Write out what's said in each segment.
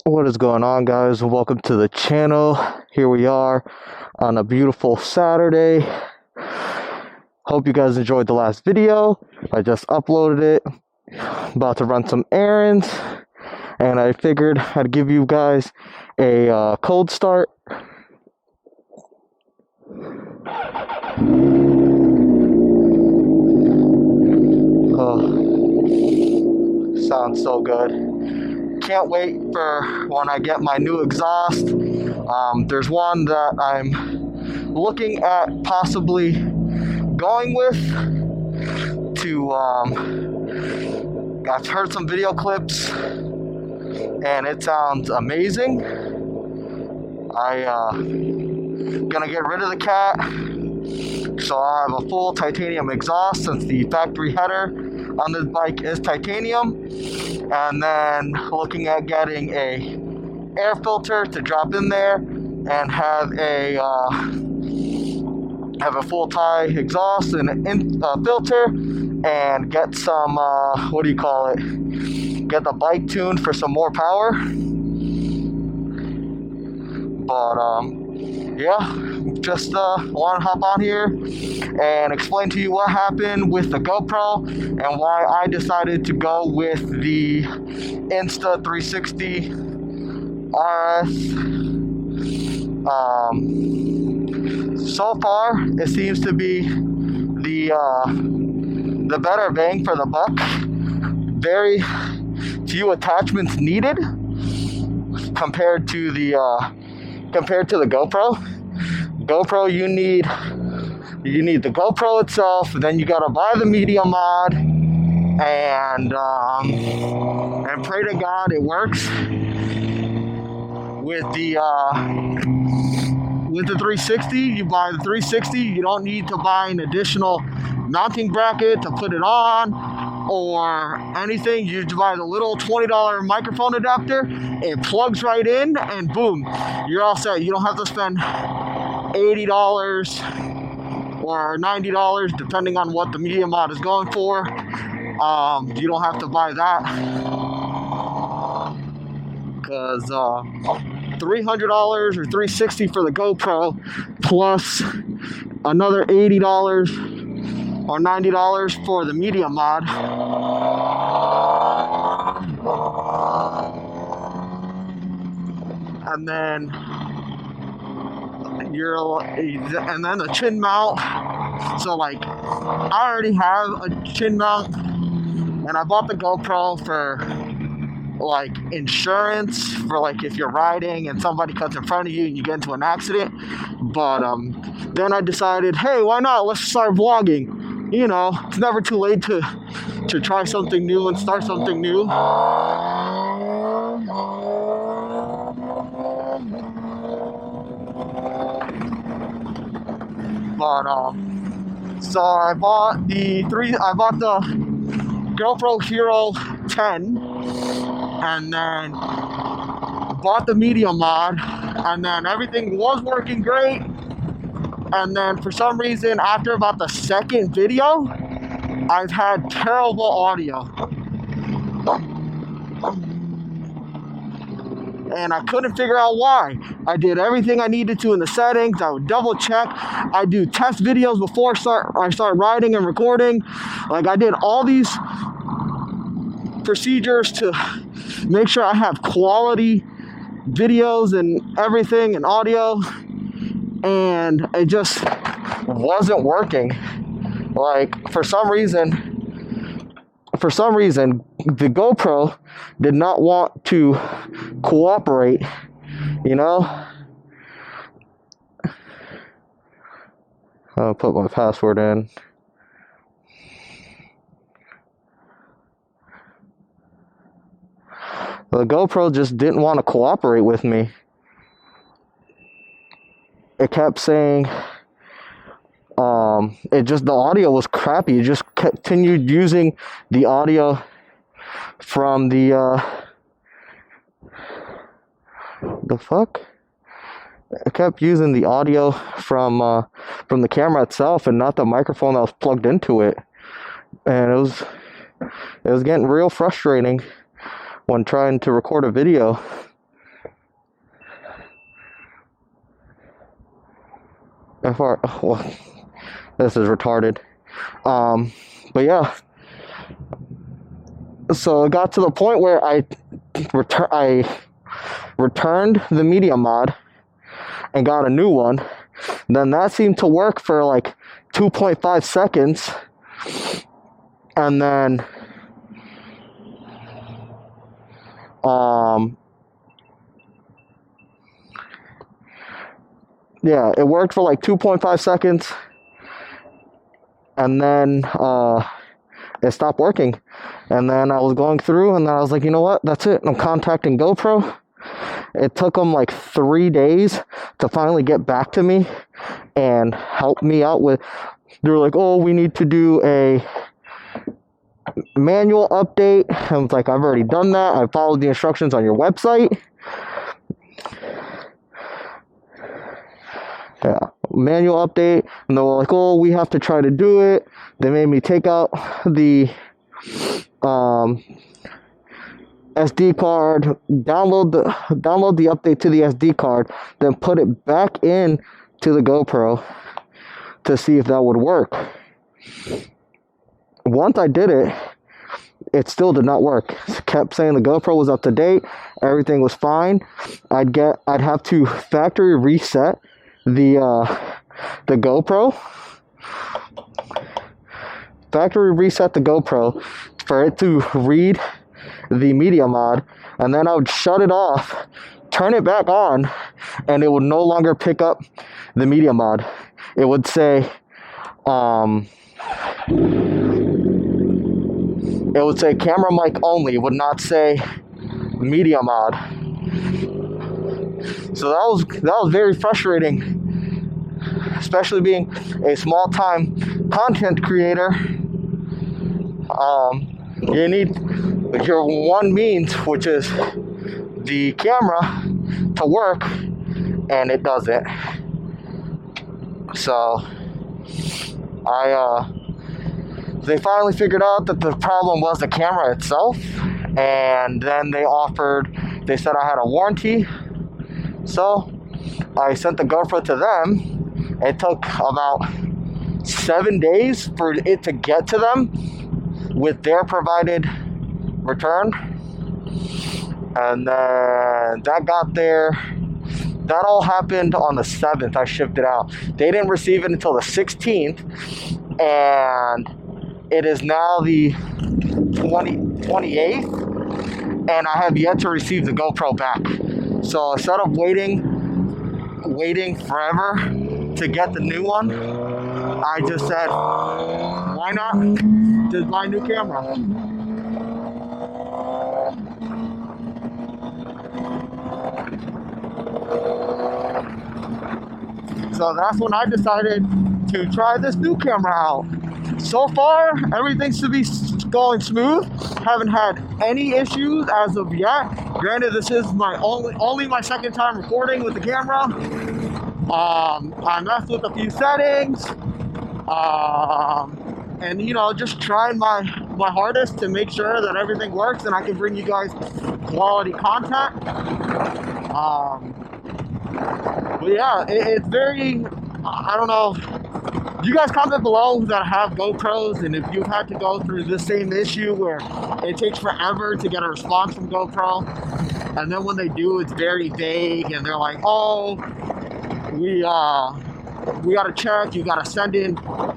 What is going on, guys? Welcome to the channel. Here we are on a beautiful Saturday. Hope you guys enjoyed the last video. I just uploaded it. About to run some errands, and I figured I'd give you guys a cold start. Oh, sounds so good. Can't wait for when I get my new exhaust. There's one that I'm looking at possibly going with to I've heard some video clips and it sounds amazing. Gonna get rid of the cat, so I'll have a full titanium exhaust since the factory header on this bike is titanium. And then looking at getting a air filter to drop in there and have a full tie exhaust and a filter, and get some get the bike tuned for some more power. But yeah, just want to hop on here and explain to you what happened with the GoPro and why I decided to go with the Insta360 RS. So far, it seems to be the better bang for the buck. Very few attachments needed compared to the GoPro. GoPro, you need the GoPro itself, then you gotta buy the media mod, and pray to God it works. With the 360, you buy the 360, you don't need to buy an additional mounting bracket to put it on or anything. You just buy the little $20 microphone adapter, it plugs right in, and boom, you're all set. You don't have to spend $80 or $90 depending on what the media mod is going for. You don't have to buy that because $300 or $360 for the GoPro plus another $80 or $90 for the media mod. And then the chin mount. So like, I already have a chin mount, and I bought the GoPro for like insurance, for like if you're riding and somebody cuts in front of you and you get into an accident. But then I decided, hey, why not? Let's start vlogging. You know, it's never too late to try something new and start something new. But so I bought the GoPro Hero 10, and then bought the media mod, and then everything was working great. And then for some reason, after about the second video, I've had terrible audio. And I couldn't figure out why. I did everything I needed to in the settings. I would double check. I do test videos before I start writing and recording. Like, I did all these procedures to make sure I have quality videos and everything and audio, and it just wasn't working. Like, for some reason the GoPro did not want to cooperate, you know. I'll put my password in. The GoPro just didn't want to cooperate with me. It kept saying the audio was crappy. It just continued using the audio from the fuck? It kept using the audio from the camera itself and not the microphone that was plugged into it. And it was getting real frustrating when trying to record a video. Well, this is retarded. But yeah. So it got to the point where I returned the media mod and got a new one. Then that seemed to work for like 2.5 seconds. And then yeah, it worked for like 2.5 seconds. And then it stopped working. And then I was going through, and then I was like, you know what? That's it. I'm contacting GoPro. It took them like 3 days to finally get back to me and help me out with. They were like, oh, we need to do a manual update. I was like, I've already done that. I followed the instructions on your website. Yeah, manual update. And they were like, oh, we have to try to do it. They made me take out the SD card, download the update to the SD card, then put it back in to the GoPro to see if that would work. Once I did it, it still did not work. It kept saying the GoPro was up to date, everything was fine. I'd have to factory reset the GoPro. Factory reset the GoPro for it to read the media mod, and then I would shut it off, turn it back on, and it would no longer pick up the media mod. It would say camera mic only. It would not say media mod. So that was very frustrating, especially being a small time content creator. You need your one means, which is the camera, to work, and it doesn't. So they finally figured out that the problem was the camera itself, and then they said I had a warranty. So I sent the GoPro to them. It took about 7 days for it to get to them with their provided return. And then that got there. That all happened on the 7th. I shipped it out. They didn't receive it until the 16th. And it is now the 28th. And I have yet to receive the GoPro back. So instead of waiting forever to get the new one, I just said, why not just buy a new camera? So that's when I decided to try this new camera out. So far, everything should be going smooth. Haven't had any issues as of yet. Granted, this is my only my second time recording with the camera. I messed with a few settings. And just trying my hardest to make sure that everything works and I can bring you guys quality content. But yeah, it's very, I don't know. You guys comment below that have GoPros, and if you've had to go through this same issue where it takes forever to get a response from GoPro, and then when they do, it's very vague, and they're like, oh, we gotta check, you gotta send in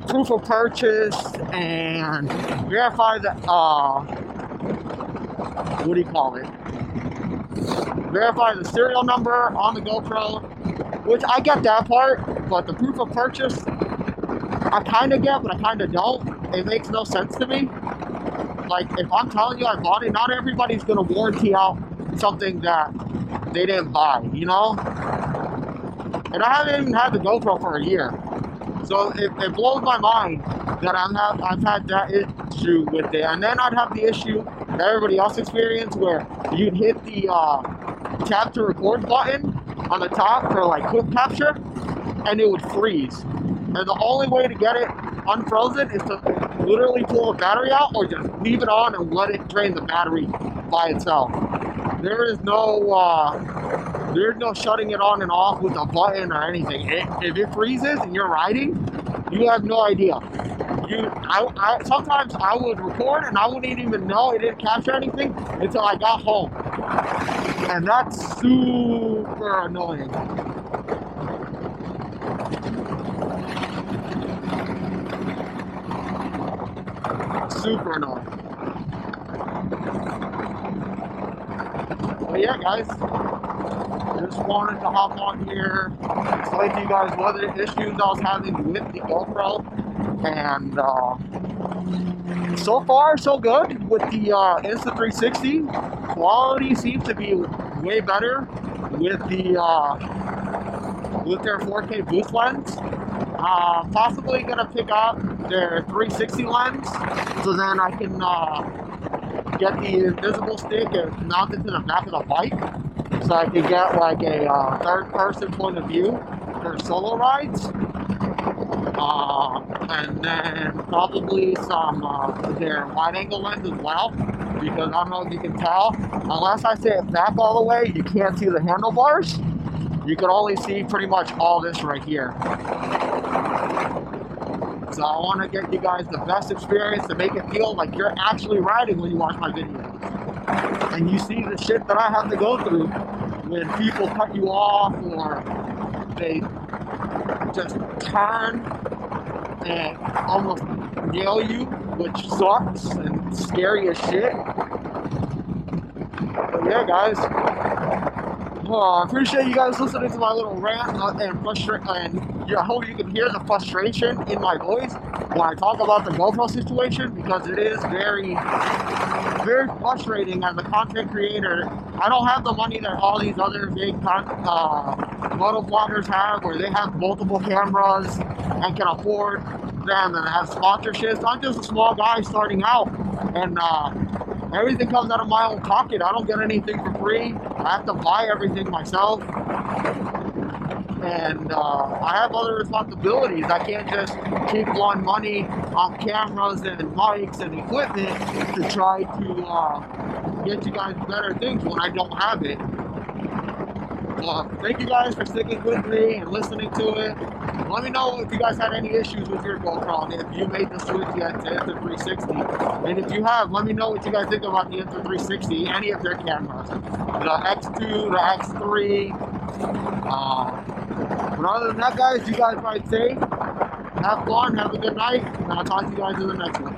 proof of purchase and verify the what do you call it? Verify the serial number on the GoPro, which I get that part, but the proof of purchase I kind of get, but I kind of don't. It makes no sense to me. Like, if I'm telling you I bought it, not everybody's gonna warranty out something that they didn't buy, And I haven't even had the GoPro for a year. So it blows my mind that I've had that issue with it. And then I'd have the issue that everybody else experienced where you'd hit the tap to record button on the top for like quick capture, and it would freeze. And the only way to get it unfrozen is to literally pull the battery out or just leave it on and let it drain the battery by itself. There is no There's no shutting it on and off with a button or anything. If it freezes and you're riding, you have no idea. Sometimes I would record and I wouldn't even know it didn't capture anything until I got home. And that's super annoying. Super annoying. But yeah, guys, just wanted to hop on here, explain to you guys what the issues I was having with the GoPro, and so far so good with the Insta360. Quality seems to be way better with the with their 4K boost lens. Possibly gonna pick up their 360 lens, so then I can get the invisible stick and mount it to the back of the bike, so I can get like a third-person point of view for solo rides. And then probably some their wide-angle lens as well, because I don't know if you can tell, unless I sit back all the way, you can't see the handlebars. You can only see pretty much all this right here. So I want to get you guys the best experience to make it feel like you're actually riding when you watch my videos. And you see the shit that I have to go through when people cut you off or they just turn and almost nail you, which sucks and scary as shit. But yeah, guys. I appreciate you guys listening to my little rant and frustration, and I hope you can hear the frustration in my voice when I talk about the GoPro situation, because it is very, very frustrating as a content creator. I don't have the money that all these other big moto vloggers have, where they have multiple cameras and can afford them and have sponsorships. I'm just a small guy starting out, and everything comes out of my own pocket. I don't get anything for free. I have to buy everything myself. And I have other responsibilities. I can't just keep blowing money on cameras and mics and equipment to try to get you guys better things when I don't have it. Thank you guys for sticking with me and listening to it. Let me know if you guys had any issues with your GoPro and if you made the switch yet to Insta360. And if you have, let me know what you guys think about the Insta360, any of their cameras. The X2, the X3. But other than that, guys, you guys ride safe. Have fun, have a good night, and I'll talk to you guys in the next one.